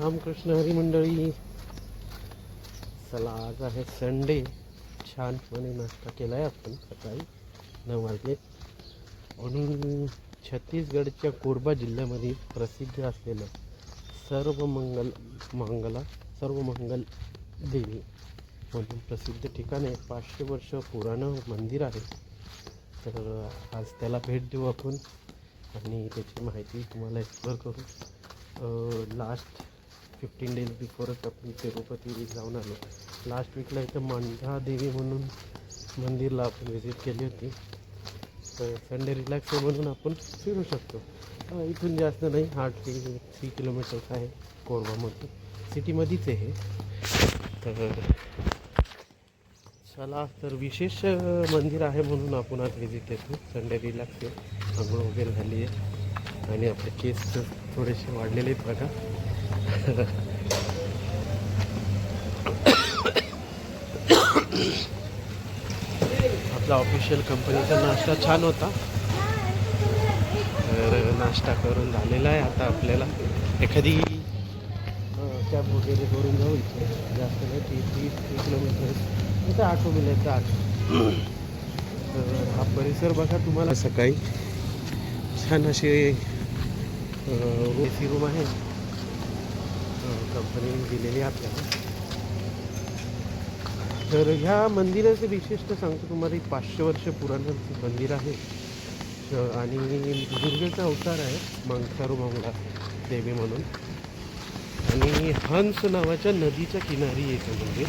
रामकृष्ण हरी मंडळी. चला, आज आहे संडे. छानपणे नाश्ता केला आहे आपण सकाळी 9 वाजले. म्हणून छत्तीसगडच्या कोरबा जिल्ह्यामध्ये प्रसिद्ध असलेलं सर्वमंगल देवी म्हणून प्रसिद्ध ठिकाण आहे. 500 वर्ष पुराणं मंदिर आहे. तर आज त्याला भेट देऊ आपण आणि त्याची माहिती तुम्हाला एक्सप्लोर करू. लास्ट 15 डेज बिफोरच आपण तिरुपती जाऊन आलो. लास्ट वीकला इथं मंडा देवी म्हणून मंदिरला आपण व्हिजिट केली होती. तर संडे रिलॅक्स आहे म्हणून आपण फिरू शकतो. इथून जास्त नाही, हार्डली 3 किलोमीटर्स आहे. कोरबामध्ये सिटीमध्येच आहे. तर चला, तर विशेष मंदिर आहे म्हणून आपण आज व्हिजिट देतो. संडे रिलॅक्स आहे, आंघोळ वगैरे झाली आहे आणि आपले केस थोडेसे वाढलेले आहेत बघा. आपला ऑफिशियल कंपनीचा नाश्ता छान होता. तर नाश्ता करून झालेला आहे. आता आपल्याला एखादी कॅब वगैरे करून जाऊ. इथे जास्त नाही, 30 किलोमीटर इथं ऑटो मिळायचं आज. तर हा परिसर बघा तुम्हाला. सकाळी छान असे एसी रूम आहे, कंपनीने दिलेली आपल्याला. तर ह्या मंदिराचं विशेषतः सांगतो तुम्हाला. 500 वर्ष पुराणं मंदिर आहे आणि दुर्गेचा अवतार आहे सर्वमंगला देवी म्हणून. आणि हंस नावाच्या नदीच्या किनारी येतं मंदिर.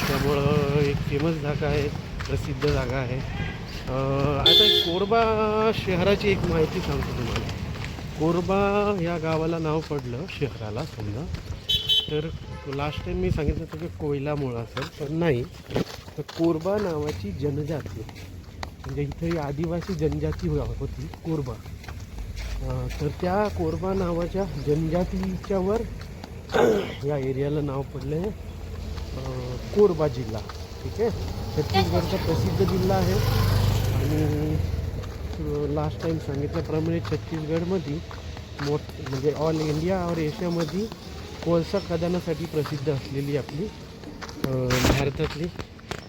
त्यामुळं एक फेमस जागा आहे, प्रसिद्ध जागा आहे. आता एक कोरबा शहराची एक माहिती सांगतो तुम्हाला. कोरबा या गावाला नाव पडलं शहराला समजा. तर लास्ट टाईम मी सांगितलं होतं की कोयलामुळं असेल, पण नाही. तर कोरबा नावाची जनजाती, म्हणजे इथे आदिवासी जनजाती होती कोरबा. तर त्या कोरबा नावाच्या जनजातीच्यावर या एरियाला नाव पडलं आहे कोरबा जिल्हा. ठीक आहे, छत्तीसगडचा प्रसिद्ध जिल्हा आहे. आणि लास्ट टाईम सांगितल्याप्रमाणे छत्तीसगडमध्ये म्हणजे ऑल इंडिया और एशियामध्ये कोळसा खदानासाठी प्रसिद्ध असलेली आपली भारतातली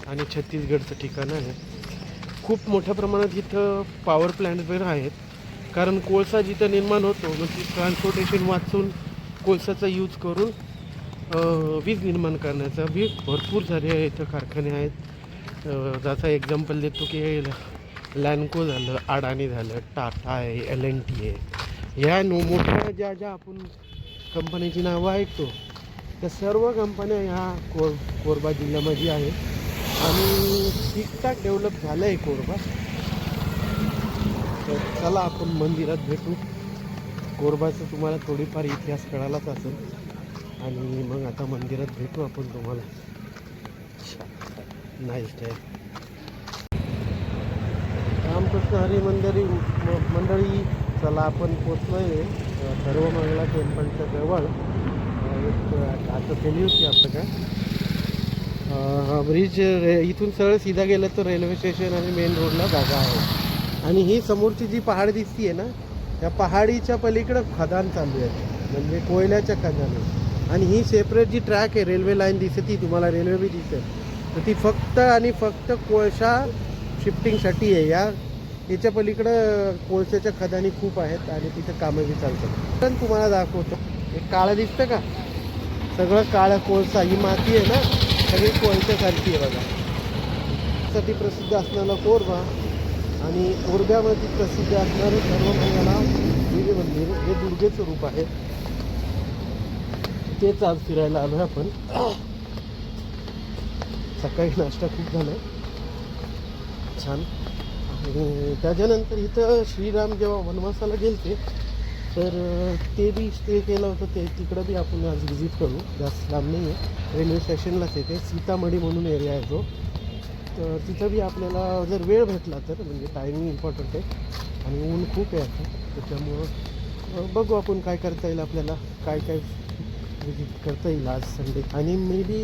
आणि छत्तीसगडचं ठिकाण आहे. खूप मोठ्या प्रमाणात इथं पॉवर प्लॅन्ट वगैरे आहेत. कारण कोळसा जिथं निर्माण होतो, मग ती ट्रान्सपोर्टेशन वाचून कोळसाचा यूज करून वीज निर्माण करण्याचा भरपूर सारे इथं कारखाने आहेत. जसा एक्झाम्पल देतो की लॅन्को झालं, अडाणी झालं, टाटा आहे, LNT आहे. ह्या मोठ्या ज्या आपण कंपन्याची नावं ऐकतो त्या सर्व कंपन्या ह्या कोरबा जिल्ह्यामध्ये आहेत आणि ठीकठाक डेव्हलप झालं आहे कोरबा. तर चला, आपण मंदिरात भेटू. कोरबाचं तुम्हाला थोडीफार इतिहास कळालाच असेल आणि मग आता मंदिरात भेटू आपण तुम्हाला. Nice day. रामकृष्ण हरी मंडळी. चला, आपण पोचलो आहे सर्वमंगला टेम्पलच्या जवळ. एक ऑटो केली होती आपलं काय ब्रिज. इथून सरळ सीधा गेलं तर रेल्वे स्टेशन आणि मेन रोडला जागा आहे. आणि ही समोरची जी पहाड दिसती आहे ना, त्या पहाडीच्या पलीकडं खदान चालू आहे, म्हणजे कोयल्याच्या खदान. आणि ही सेपरेट जी ट्रॅक आहे, रेल्वे लाईन दिसते तुम्हाला, रेल्वे बी दिसते. तर ती फक्त आणि फक्त कोळसा शिफ्टिंगसाठी आहे. याच्या पलीकडं कोळशाच्या खदानी खूप आहेत आणि तिथं कामं बी चालतात. पण तुम्हाला दाखवतो. एक काळं दिसतं का, सगळं काळं कोळसा. ही माती आहे ना, सगळी कोळशासारखी आहे बघा. साठी प्रसिद्ध असणारा कोरबा आणि कोरब्यामध्ये प्रसिद्ध असणारं सर्वमंगला देवी मंदिर, हे दुर्गेचं रूप आहे. तेच आज फिरायला आलो आहे आपण. सकाळी नाश्ता खूप झाला छान. आणि त्याच्यानंतर इथं श्रीराम जेव्हा वनवासाला गेलते तर ते बी स्टे केलं होतं. ते तिकडं बी आपण आज व्हिजिट करू. जास्त लांब नाही आहे, रेल्वे स्टेशनलाच येते. सीतामढी म्हणून एरिया आहे तो. तर तिथं बी आपल्याला जर वेळ भेटला तर, म्हणजे टायमिंग इम्पॉर्टंट आहे आणि ऊन खूप आहे आता. त्याच्यामुळं बघू आपण काय करता येईल आपल्याला, काय व्हिजिट करता येईल आज संडे. आणि मे बी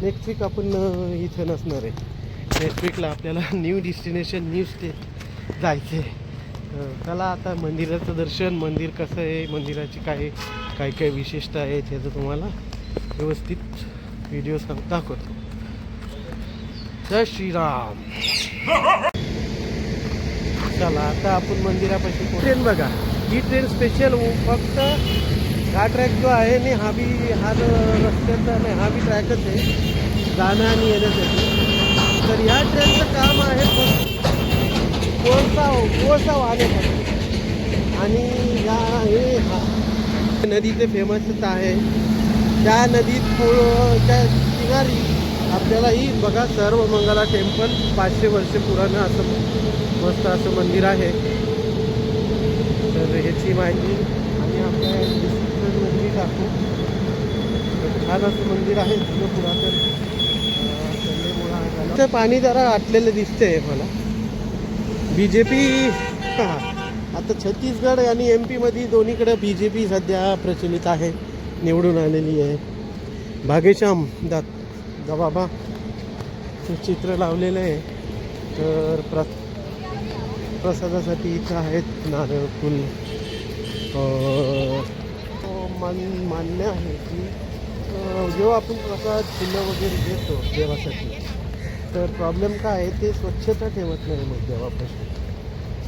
नेक्स्ट वीक आपण इथं नसणार आहे. नेक्स्ट वीकला आपल्याला न्यू डेस्टिनेशन, न्यू स्टे जायचं आहे. चला आता मंदिराचं दर्शन, मंदिर कसं आहे, मंदिराची काय काय काय विशेषता आहे त्याचं तुम्हाला व्यवस्थित व्हिडिओ दाखवतो. जय श्रीराम. चला आता आपण मंदिरापाशी ट्रेन बघा. ही ट्रेन स्पेशल फक्त हा ट्रॅक जो आहे आणि हा जो रस्त्याचा नाही, हा बी ट्रॅकच आहे जाणं आणि येण्यासाठी. तर ह्या ट्रेनचं काम आहे कोळसा वाहण्यासाठी. आणि हे नदीचे फेमसच आहे. त्या नदीत त्या किनारी आपल्याला ही बघा सर्वमंगला टेम्पल 500 वर्ष पुराणं असं मस्त असं मंदिर आहे. तर ह्याची माहिती आणि आपल्या डिस्क्रिप्शनमध्ये टाकू. छान असं मंदिर आहे जुनं पुरातन. ते पाणी जरा आटलेलं दिसतंय मला. BJP आता छत्तीसगड आणि MP मध्ये दोन्हीकडे BJP सध्या प्रचलित आहे, निवडून आलेली आहे. भाग्यश्याम बाबा चित्र लावलेलं आहे. तर प्रसादासाठी इथं आहेत नारळ फुल. मान्य आहे की जेव्हा आपण प्रसाद फुलं वगैरे घेतो देवासाठी, तर प्रॉब्लेम काय आहे, ते स्वच्छता ठेवत नाही मग देवापाशी.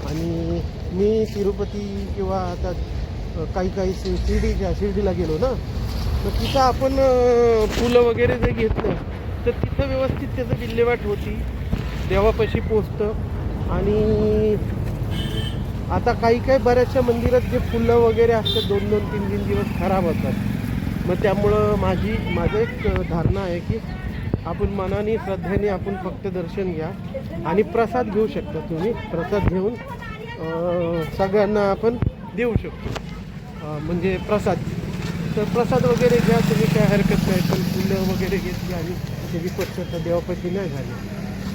आणि मी तिरुपती किंवा आता काही शिर्डीला गेलो ना, तर तिथं आपण फुलं वगैरे जे घेतलं तर तिथं व्यवस्थित त्याचं विल्हेवाट होती, देवापाशी पोचतं. आणि आता काही बऱ्याचशा मंदिरात जे फुलं वगैरे असतात 2-2, 3-3 दिवस खराब होतात. मग त्यामुळं माझं एक धारणा आहे की आपण मनाने श्रद्धेने आपण फक्त दर्शन घ्या आणि प्रसाद घेऊ शकता. तुम्ही प्रसाद घेऊन सगळ्यांना आपण देऊ शकतो, म्हणजे प्रसाद. तर प्रसाद वगैरे घ्या तुम्ही, काय हरकत नाही. पण फुलं वगैरे घेतली आणि त्याची स्वच्छता देवापाशी नाही झाली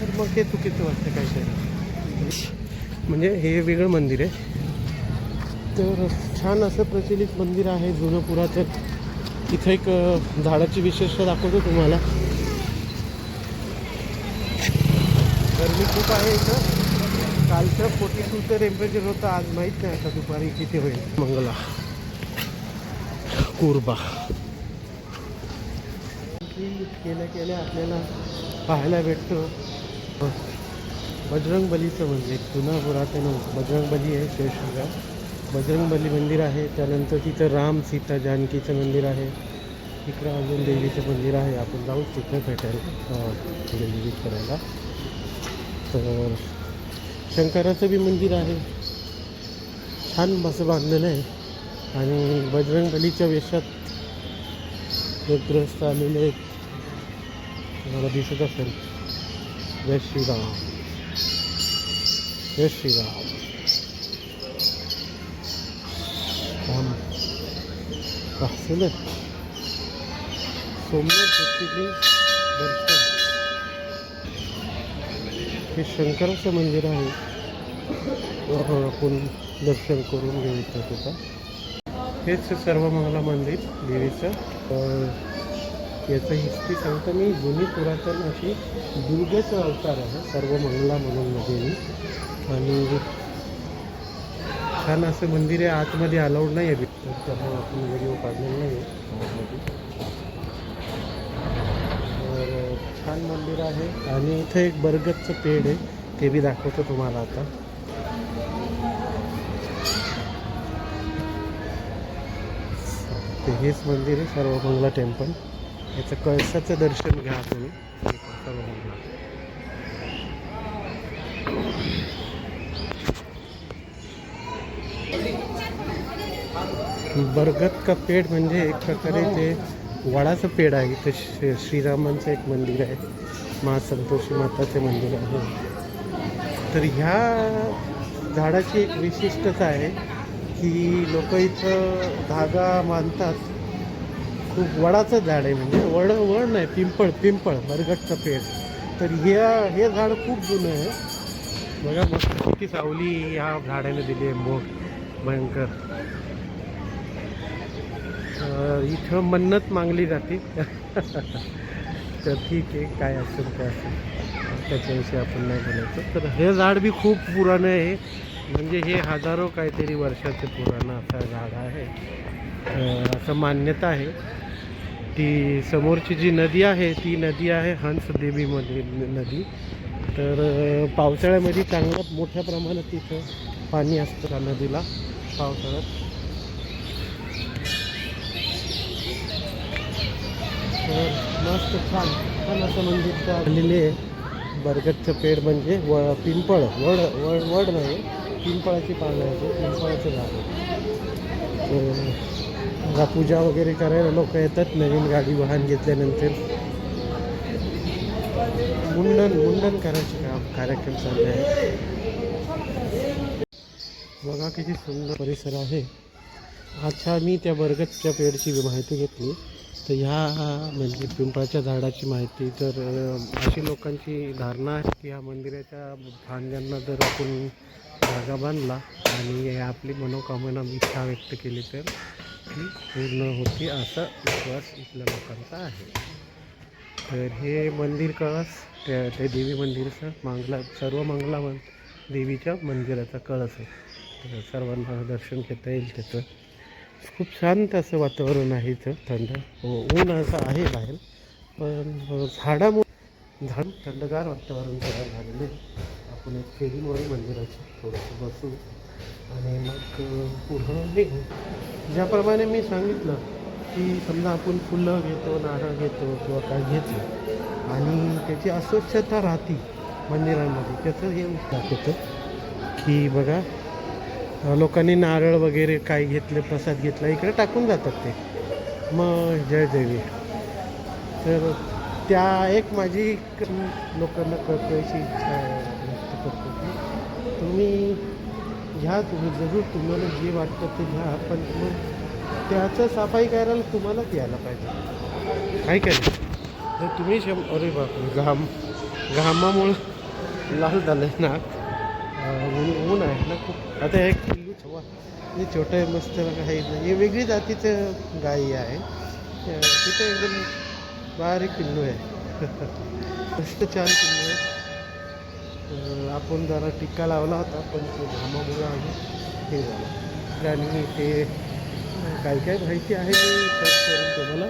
तर मग ते चुकीचं वाटतं काहीतरी. म्हणजे हे वेगळं मंदिर आहे. तर छान असं प्रचलित मंदिर आहे, जुनं पुरातन. इथं एक झाडाची विशेषता दाखवतो तुम्हाला. गरमी खूप आहे इथं. कालचं 42चं टेम्परेचर होतं, आज माहीत नाही आता दुपारी किती होईल. मंगला कुर्बा केल्या आपल्याला पाहायला भेटतं बजरंगबलीचं मंदिर. जुना पुरातन बजरंगबली आहे. शेषगाव बजरंगबली मंदिर आहे. त्यानंतर तिथं राम सीता जानकीचं मंदिर आहे. इकडं अजून देवीचं मंदिर आहे. आपण जाऊ तिथं भेटायला विजिट करायला. तर शंकराचं बी मंदिर आहे, छान असं बांधलेलं आहे. आणि बजरंगबलीच्या वेशात एक ग्रस्त आलेले आहेत, तुम्हाला दिसत असेल. जय श्रीराम, जय श्रीराम. सोमनाथ शक्तिपीठ दर्शन. हे शंकराचं मंदिर आहे. आपण दर्शन करून घेऊ इथं. हेच सर्वमंगला मंदिर देवीचं. याचं हिस्ट्री सांगतो मी. जुनी पुरातन अशी दुर्गेचा अवतार आहे सर्वमंगला म्हणून देवी. आणि छान असं मंदिर आहे. आतमध्ये अलाउड नाही आहे, त्यामुळे आपण व्हिडिओ काढलेला नाही आहे. तर छान मंदिर आहे. आणि इथं एक बरगदचं पेड़ आहे, ते बी दाखवतो तुम्हाला आता. ते हेच मंदिर आहे सर्वमंगला टेम्पल. याचं कळसाचं दर्शन घ्या तुम्ही. सर्वमंगला बरगद का पेड़ म्हणजे एक प्रकारे ते वडाचं पेड़ आहे. इथं श्रीरामांचं एक मंदिर आहे, मा संतोषी माताचे मंदिर आहे. तर ह्या झाडाची एक विशिष्टता आहे की लोक इथं धागा बांधतात. खूप वडाचं झाड आहे, म्हणजे वड नाही, पिंपळ बरगदचं पेड़. तर हे झाड खूप जुनं आहे. बघा मस्त किती सावली ह्या झाडाने दिली आहे, मोठ भयंकर. इथं मन्नत मागली जाते. तर ठीक आहे, काय असेल त्याच्याविषयी आपण नाही बोलायचं. तर हे झाड बी खूप पुराणं आहे. म्हणजे हे हजारो काहीतरी वर्षाचे पुराणं असं झाड आहे. असं मान्यता आहे. ती समोरची जी नदी आहे ती नदी आहे हंसदेवीमध्ये नदी. तर पावसाळ्यामध्ये चांगलं मोठ्या प्रमाणात तिथं पाणी असतं त्या नदीला पावसाळ्यात. तर मस्त छान छान असं मंदिर आलेले आहे. बरगदचं पेड म्हणजे पिंपळ वड वड वड नाही, पिंपळाची पानं आहे, पिंपळाचं झाड आहे. तर पूजा वगैरे करायला लोक येतात नवीन गाडी वाहन घेतल्यानंतर. मुंडन करायचे कार्यक्रम चालले आहे. बघा किती सुंदर परिसर आहे. अच्छा, मी त्या बरगदच्या पेडची माहिती घेतली. तर ह्या म्हणजे पिंपळाच्या झाडाची माहिती. तर अशी लोकांची धारणा आहे की ह्या मंदिराच्या फांद्यांना जर आपण धागा बांधला आणि आपली मनोकामना इच्छा व्यक्त केली तर ती पूर्ण होती, असा विश्वास इथल्या लोकांचा आहे. तर हे मंदिर कळस त्या देवी मंदिराचं सर्व मंगला देवीच्या मंदिराचा कळस आहे. तर सर्वांना दर्शन घेता येईल त्याचं. खूप शांत असं वातावरण आहे इथं. थंड ऊन असं आहे बाहेर, पण झाड थंडगार वातावरण तयार झालेले. आपण एक फेरीमुळे मंदिराची थोडंसं बसू आणि मग पुढं निघू. ज्याप्रमाणे मी सांगितलं की समजा आपण फुलं घेतो, नारळ घेतो किंवा काय घेतो आणि त्याची अस्वच्छता राहते मंदिरांमध्ये, त्याचं हे दाखवतं की बघा लोकांनी नारळ वगैरे काय घेतले, प्रसाद घेतला, इकडे टाकून जातात ते. मग जय देवी. तर त्या एक माझी लोकांना कळवायची इच्छा व्यक्त करतो की तुम्ही घ्या, तुम्ही जरूर तुम्हाला जे वाटतं ते घ्या, पण मग त्याचं सफाई करायला तुम्हालाच यायला पाहिजे. काय काय जर तुम्ही अरे बापरे, घामामुळं लाल झालं ना, ऊन आहे ना खूप. आता एक पिल्लू छवा हे छोटं आहे मस्त बघा. हे वेगळी जातीचं गाई आहे. तिथं एकदम बारीक पिल्लू आहे. मस्त छान पिल्लू आहे. आपण जरा टिक्का लावला होता पण ते घामामुळं आहे हे झालं. आणि ते काय काय माहिती आहे मी सर्च करून तुम्हाला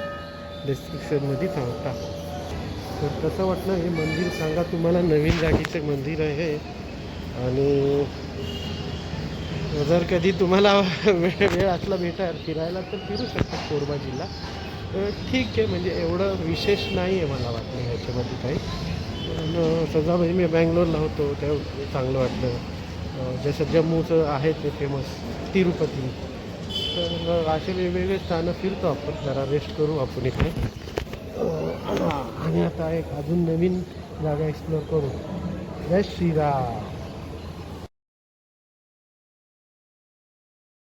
डिस्क्रिप्शनमध्ये टाकतो. तर कसं वाटलं हे मंदिर सांगा. तुम्हाला नवीन जागेचं मंदिर आहे आणि जर कधी तुम्हाला वेळ असला फिरायला तर फिरू शकता कोरबा जिल्हा. ठीक आहे, म्हणजे एवढं विशेष नाही आहे मला वाटलं ह्याच्यामध्ये काही. पण सध्या म्हणजे मी बँगलोरला होतो तेव्हा चांगलं वाटलं. जसं जम्मूचं आहे ते फेमस तिरुपती. तर असे वेगवेगळे स्थानं फिरतो आपण, जरा रेस्ट करू आपण इथे. आणि आता एक अजून नवीन जागा एक्सप्लोअर करू. जय श्रीराम.